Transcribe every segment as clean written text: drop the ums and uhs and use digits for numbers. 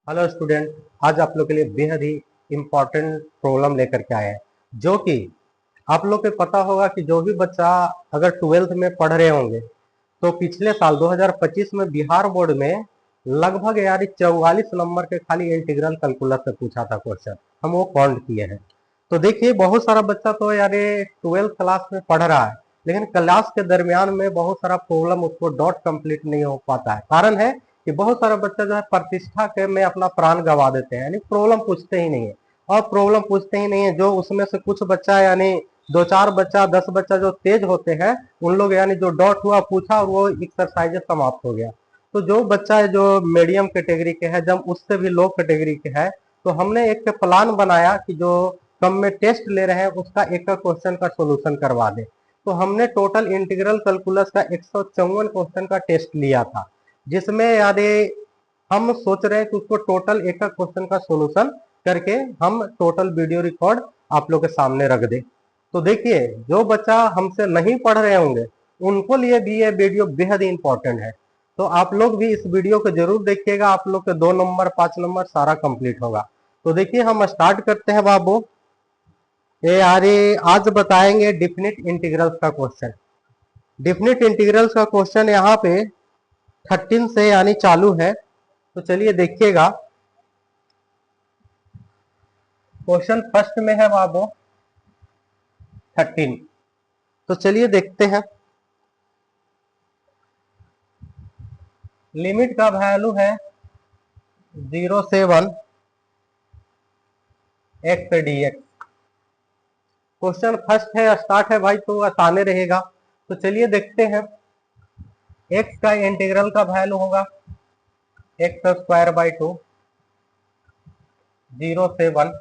Hello student, आज आप लोग के लिए बेहद ही इम्पोर्टेंट प्रॉब्लम लेकर के आए हैं। जो कि आप लोग को पता होगा कि जो भी बच्चा अगर 12th में पढ़ रहे होंगे तो पिछले साल 2025 में बिहार बोर्ड में लगभग यानी 44 नंबर के खाली इंटीग्रल कैलकुलस से पूछा था क्वेश्चन। हम वो काउंट किए हैं। तो देखिए, बहुत सारा बच्चा तो यानी 12th क्लास में पढ़ रहा है, लेकिन क्लास के दरमियान में बहुत सारा प्रॉब्लम उसको डॉट कंप्लीट नहीं हो पाता है। कारण है कि बहुत सारा बच्चा जो है प्रतिष्ठा के में अपना प्राण गवा देते हैं, यानी प्रॉब्लम पूछते ही नहीं है। और प्रॉब्लम पूछते ही नहीं है, जो उसमें से कुछ बच्चा यानी 2-4 बच्चा 10 बच्चा जो तेज होते हैं, उन लोग यानी जो डॉट हुआ पूछा और वो एक्सरसाइज समाप्त हो गया। तो जो बच्चा है जो मीडियम कैटेगरी के है, जब उससे भी लो कैटेगरी के है, तो हमने एक प्लान बनाया कि जो कम में टेस्ट ले रहे हैं उसका एक क्वेश्चन का सोल्यूशन करवा दे। तो हमने टोटल इंटीग्रल कैलकुलस का 154 क्वेश्चन का टेस्ट लिया था, जिसमें यानी हम सोच रहे हैं कि उसको टोटल एक क्वेश्चन का सोल्यूशन करके हम टोटल वीडियो रिकॉर्ड आप लोग के सामने रख दें। तो देखिए, जो बच्चा हमसे नहीं पढ़ रहे होंगे उनको लिए भी ये वीडियो बेहद ही इंपॉर्टेंट है। तो आप लोग भी इस वीडियो को जरूर देखिएगा, आप लोग के 2 नंबर 5 नंबर सारा कंप्लीट होगा। तो देखिए, हम स्टार्ट करते हैं बाबू। ये आज बताएंगे डिफिनिट इंटीग्रल्स का क्वेश्चन। डिफिनिट इंटीग्रल्स का क्वेश्चन यहाँ पे 13 से यानी चालू है। तो चलिए देखिएगा, क्वेश्चन फर्स्ट में है बाबू 13। तो चलिए देखते हैं। लिमिट का वैल्यू है 0 से 1 x D x. Question first है, स्टार्ट है भाई, तो आसाने रहेगा। तो चलिए देखते हैं। एक्स का इंटीग्रल का वैल्यू होगा एक्स स्क्वायर बाई 2 0 से 1।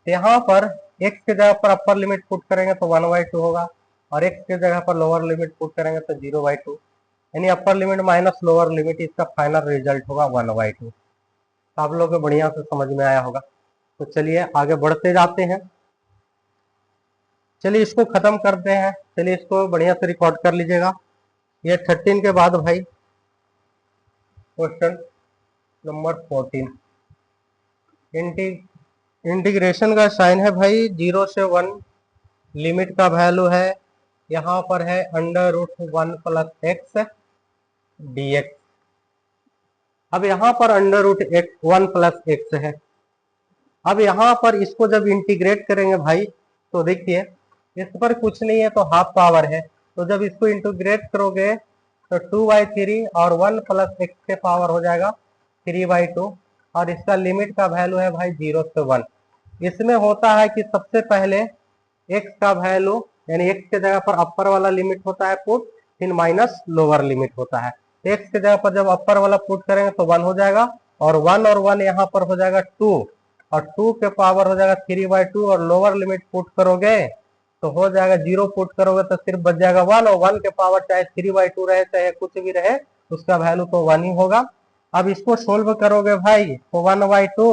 यहाँ पर x के जगह पर अपर लिमिट पुट करेंगे तो 1/2 होगा, और x के जगह पर लोअर लिमिट पुट करेंगे तो 0/2, यानी upper limit minus lower limit, इसका फाइनल रिजल्ट होगा 1/2। तो आप लोगों को बढ़िया से समझ में आया होगा। तो चलिए आगे बढ़ते जाते हैं। चलिए इसको खत्म करते हैं। चलिए इसको बढ़िया से रिकॉर्ड कर लीजिएगा। ये 13 के बाद भाई क्वेश्चन नंबर 14। इंटीग्रेशन का साइन है भाई 0 से 1। लिमिट का वैल्यू है यहाँ पर है √1 प्लस एक्स डी एक्स। अब यहाँ पर √1 प्लस एक्स है। अब यहाँ पर इसको जब इंटीग्रेट करेंगे भाई, तो देखिए इस पर कुछ नहीं है तो हाफ पावर है। तो जब इसको इंटीग्रेट करोगे तो 2/3 और 1 प्लस एक्स के पावर हो जाएगा 3/2। और इसका लिमिट का वैल्यू है भाई 0 से 1। इसमें होता है कि सबसे पहले एक्स का वैल्यू यानी एक्स के जगह पर अपर वाला लिमिट होता है पुट, फिर माइनस लोअर लिमिट होता है। एक्स के जगह पर जब अपर वाला पुट करेंगे तो 1 हो जाएगा, और 1 यहाँ पर हो जाएगा 2, और 2 के पावर हो जाएगा 3/2, और लोअर लिमिट पुट करोगे तो हो जाएगा 0 पुट करोगे तो सिर्फ बच जाएगा 1, और 1 के पावर चाहे 3/2 रहे चाहे कुछ भी रहे उसका वैल्यू तो 1 ही होगा। अब इसको सोल्व करोगे भाई तो 1/2,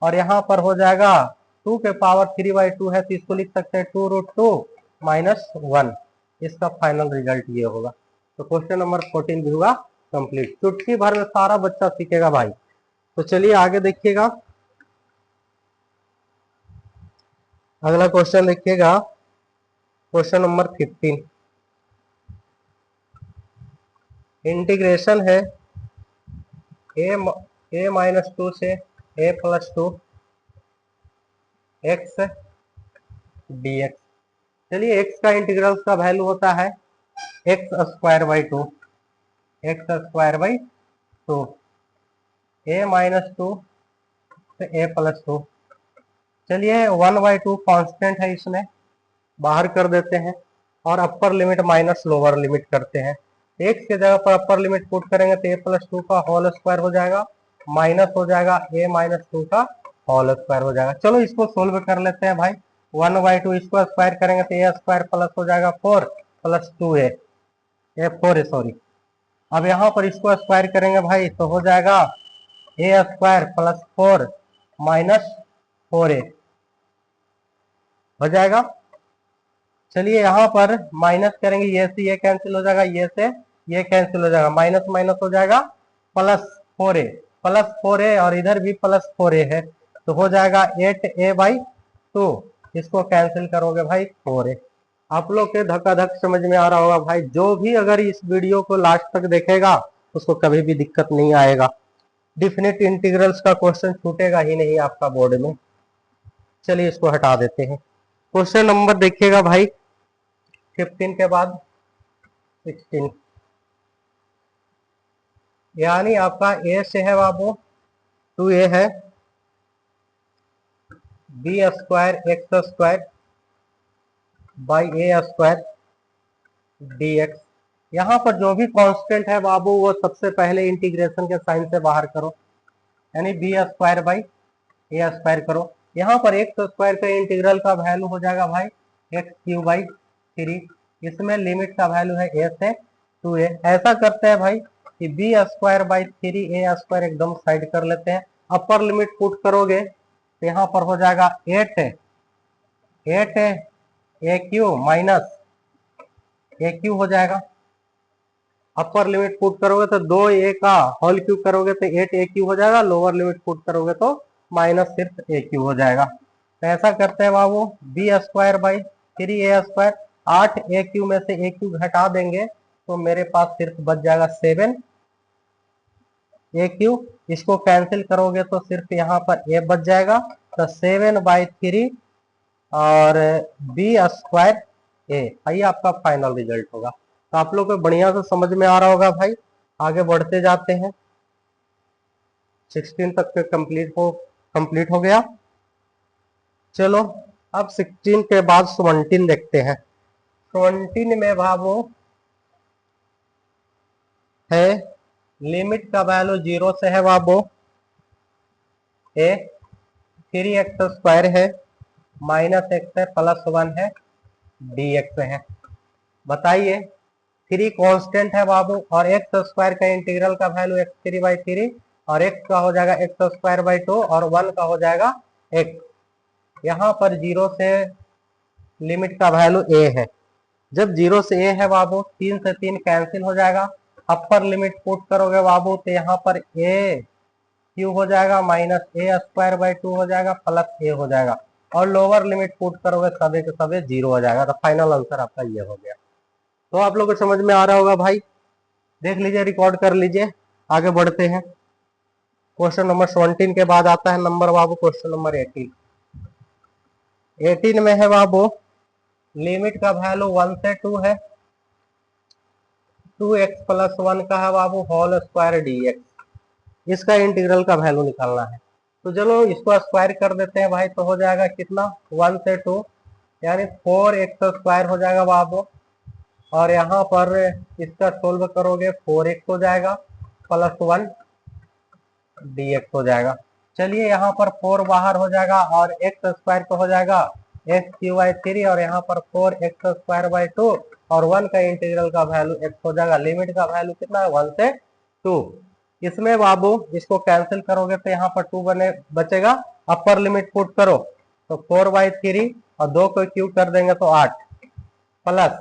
और यहाँ पर हो जाएगा 2 के पावर 3/2 है तो इसको लिख सकते हैं 2√2 माइनस 1। इसका फाइनल रिजल्ट ये होगा। तो क्वेश्चन नंबर 14 भी हुआ कंप्लीट। चुटकी भर में सारा बच्चा सीखेगा भाई। तो चलिए आगे देखिएगा। अगला क्वेश्चन देखिएगा, क्वेश्चन नंबर 15। इंटीग्रेशन है a -2 से a+2 एक्स डी एक्स। चलिए एक्स का इंटीग्रल का वैल्यू होता है x square by 2, x square by 2, a-2 से a+2। चलिए 1/2 कांस्टेंट है, इसमें बाहर कर देते हैं, और upper limit minus lower limit करते हैं। एक्स के जगह पर अपर लिमिट पुट करेंगे तो a+2 का होल स्क्वायर हो जाएगा, माइनस हो जाएगा a-2 का होल स्क्वायर हो जाएगा। चलो इसको सोल्व कर लेते हैं भाई। 1/2 इसको स्क्वायर करेंगे तो a स्क्वायर प्लस हो जाएगा 4 प्लस 2a, 4 है सॉरी। अब यहाँ पर इसको स्क्वायर करेंगे भाई तो हो जाएगा a square plus 4 minus 4a हो जाएगा। चलिए यहाँ पर माइनस करेंगे, ये से ये कैंसिल हो जाएगा, ये से ये कैंसिल हो जाएगा, माइनस माइनस हो जाएगा प्लस 4a। +4a और इधर भी +4a है, तो हो जाएगा 8a/2। इसको कैंसिल करोगे भाई 4a। आप लोग के धक्का धक समझ में आ रहा होगा भाई। जो भी अगर इस वीडियो को लास्ट तक देखेगा उसको कभी भी दिक्कत नहीं आएगा। डिफिनिट इंटीग्रल्स का क्वेश्चन छूटेगा ही नहीं आपका बोर्ड में। चलिए इसको हटा देते हैं। क्वेश्चन नंबर देखिएगा भाई 15 के बाद 16, यानी आपका ए से है बाबू 2a है, b² x² dx। यहाँ पर जो भी कांस्टेंट है बाबू वो सबसे पहले इंटीग्रेशन के साइन से बाहर करो, यानी b²/a² करो। यहाँ पर x² का इंटीग्रल का वैल्यू हो जाएगा भाई x³ इसमें लिमिट का वैल्यू है a से 2a। ऐसा करते हैं भाई कि b²/3a² एकदम साइड कर लेते हैं। अपर लिमिट पुट करोगे तो यहाँ पर हो जाएगा 8a³ माइनस a³ हो जाएगा। अपर लिमिट पुट करोगे तो 2a का होल क्यूब करोगे तो 8a³ हो जाएगा। लोअर लिमिट पुट करोगे तो माइनस सिर्फ a³ हो जाएगा। तो ऐसा करते हैं बाबू b²/3a², 8a³ में से a³ घटा देंगे तो मेरे पास सिर्फ बच जाएगा 7a³। इसको कैंसिल करोगे तो सिर्फ यहाँ पर a बच जाएगा, तो 7/3 और b²a। ये आपका फाइनल रिजल्ट होगा। तो आप लोग को बढ़िया से समझ में आ रहा होगा भाई। आगे बढ़ते जाते हैं। 16 तक के कंप्लीट हो गया। चलो अब 16 के बाद 17 देखते हैं। 17 में बाबू है लिमिट का वैल्यू 0 से है बाबू a, 3x² है, -x है, +1 है, dx है। बताइए 3 कांस्टेंट है बाबू और x² का इंटीग्रल का वैल्यू x3/3 और x का हो जाएगा x²/2 और 1 का हो जाएगा x। यहाँ पर 0 से लिमिट का वैल्यू a है। जब 0 से a है बाबू 3 से 3 कैंसिल हो जाएगा। अपर लिमिट पुट करोगे बाबू तो यहाँ पर a³ हो जाएगा -a²/2 हो जाएगा प्लस a हो जाएगा, और लोअर लिमिट पुट करोगे सभी के सभी 0 हो जाएगा। तो फाइनल आंसर आपका ये हो गया। तो आप लोगों को समझ में आ रहा होगा भाई। देख लीजिए, रिकॉर्ड कर लीजिए। आगे बढ़ते हैं। क्वेश्चन नंबर 17 के बाद आता है नंबर बाबू क्वेश्चन नंबर 18। 18 में है बाबू लिमिट का वैल्यू 1 से 2 है, 2x + 1 का है बाबू होल स्क्वायर dx। इसका इंटीग्रल का वैल्यू निकालना है। तो चलो इसको स्क्वायर कर देते हैं भाई। तो हो जाएगा कितना 1 से 2 यानी 4x² हो जाएगा बाबू, और यहाँ पर इसका सोल्व करोगे 4x हो जाएगा +1 dx हो जाएगा। चलिए यहाँ पर 4 बाहर हो जाएगा और x² को हो जाएगा x³ और यहाँ पर 4x²/2 और 1 का इंटीग्रल का वैल्यू x हो जाएगा। लिमिट का वैल्यू कितना है 1 से 2। इसमें बाबू इसको कैंसिल करोगे तो यहाँ पर 2 बचेगा। अपर लिमिट पुट करो तो 4/3 और 2 को क्यूब कर देंगे तो 8 प्लस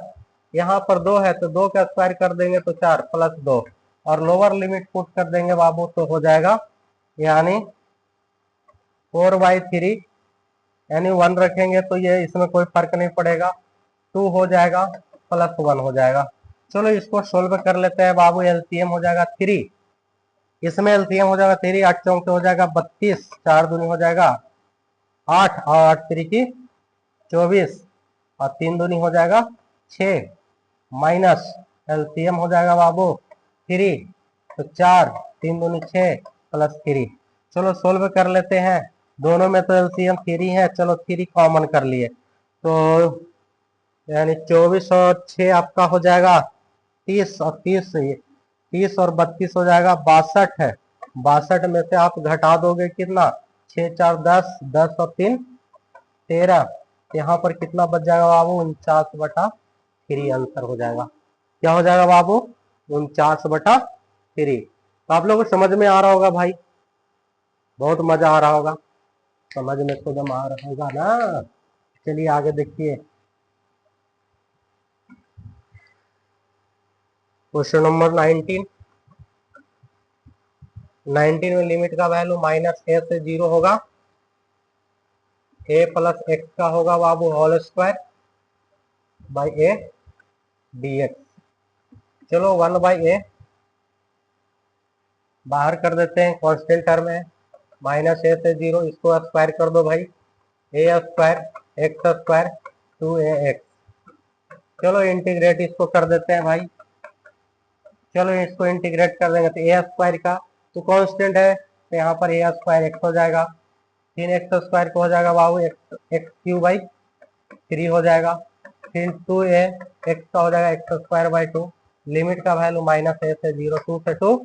यहाँ पर 2 है तो 2 का स्क्वायर कर देंगे तो 4 + 2 और लोअर लिमिट पुट कर देंगे बाबू तो हो जाएगा यानी 4/3 यानी 1 रखेंगे तो ये इसमें कोई फर्क नहीं पड़ेगा, 2 हो जाएगा +1 हो जाएगा। चलो इसको सोल्व कर लेते हैं बाबू। एलसीएम हो जाएगा 3, इसमें एलसीएम हो जाएगा 3, 8 चौक हो जाएगा 32, 4 दूनी हो जाएगा 8 और 8 3 की 24 और 3 दूनी हो जाएगा 6 माइनस एलसीएम हो जाएगा बाबू 3 तो 4, 3 दूनी 6 +3। चलो सोल्व कर लेते हैं। दोनों में तो एलसीएम 3 है, चलो 3 कॉमन कर लिए तो यानी 24 और 6 आपका हो जाएगा 30 और 30 और 32 हो जाएगा 62 है। 62 में से आप घटा दोगे कितना 6 4 10, 10 और 3 13। यहाँ पर कितना बच जाएगा बाबू 49/3 आंसर हो जाएगा। क्या हो जाएगा बाबू 49/3। तो आप लोगों को समझ में आ रहा होगा भाई, बहुत मजा आ रहा होगा, समझ में तो दम आ रहा होगा ना। चलिए आगे देखिए क्वेश्चन नंबर 19। 19 में लिमिट का वैल्यू माइनस ए से 0 होगा, ए प्लस एक्स का होगा बाबू whole square by A D X. चलो 1 बाई ए बाहर कर देते हैं, कांस्टेंट टर्म है, माइनस ए से 0, इसको स्क्वायर कर दो भाई, ए स्क्वायर एक्स स्क्वायर 2ax। चलो इंटीग्रेट इसको कर देते हैं भाई, चलो इसको इंटीग्रेट कर देंगे तो ए स्क्वायर का तो कांस्टेंट है, तो यहाँ पर ए स्क्वायर एक्स हो जाएगा, फिर एक्स स्क्वायर को हो जाएगा बाबू एक्स क्यू बाई 3 हो जाएगा, फिर 2a एक्स का हो जाएगा एक्स स्क्वायर बाई 2, लिमिट का वैल्यू माइनस ए से 0, 2 से 2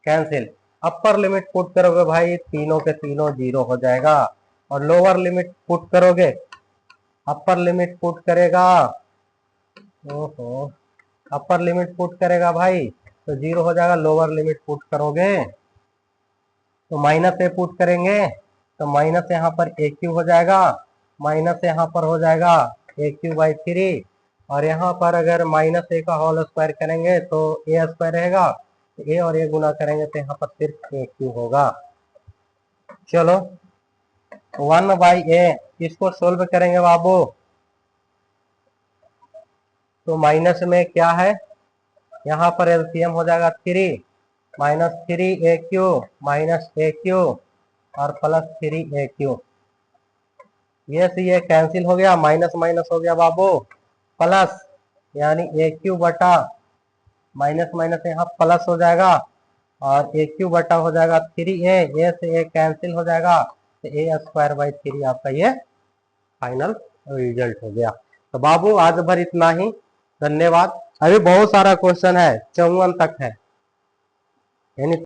कैंसिल, अपर लिमिट पुट करोगे भाई तीनों के तीनों 0 हो जाएगा, और लोअर लिमिट पुट करोगे, अपर लिमिट पुट करेगा, ओहो अपर लिमिट पुट करेगा भाई तो 0 हो जाएगा, लोअर लिमिट पुट करोगे तो माइनस ए पुट करेंगे तो माइनस यहाँ पर ए क्यू हो जाएगा, माइनस यहाँ पर हो जाएगा ए क्यू बाई 3, और यहाँ पर अगर माइनस ए का होल स्क्वायर करेंगे तो ए स्क्वायर रहेगा, ए और ए गुना करेंगे तो यहाँ पर सिर्फ ए क्यू होगा। चलो 1 बाई ए इसको सोल्व करेंगे बाबू, तो माइनस में क्या है, यहाँ पर एलसीएम हो जाएगा 3 माइनस 3 AQ माइनस AQ और प्लस 3 AQ, ये से ये कैंसिल हो गया, माइनस माइनस हो गया बाबू प्लस, यानी AQ बटा माइनस माइनस यहाँ प्लस हो जाएगा, और AQ बटा हो जाएगा 3a, ए से ए कैंसिल हो जाएगा, तो ए स्क्वायर बाई 3 आपका ये फाइनल रिजल्ट हो गया। तो बाबू आज भर इतना ही, धन्यवाद। अभी बहुत सारा क्वेश्चन है, 54 तक है यानी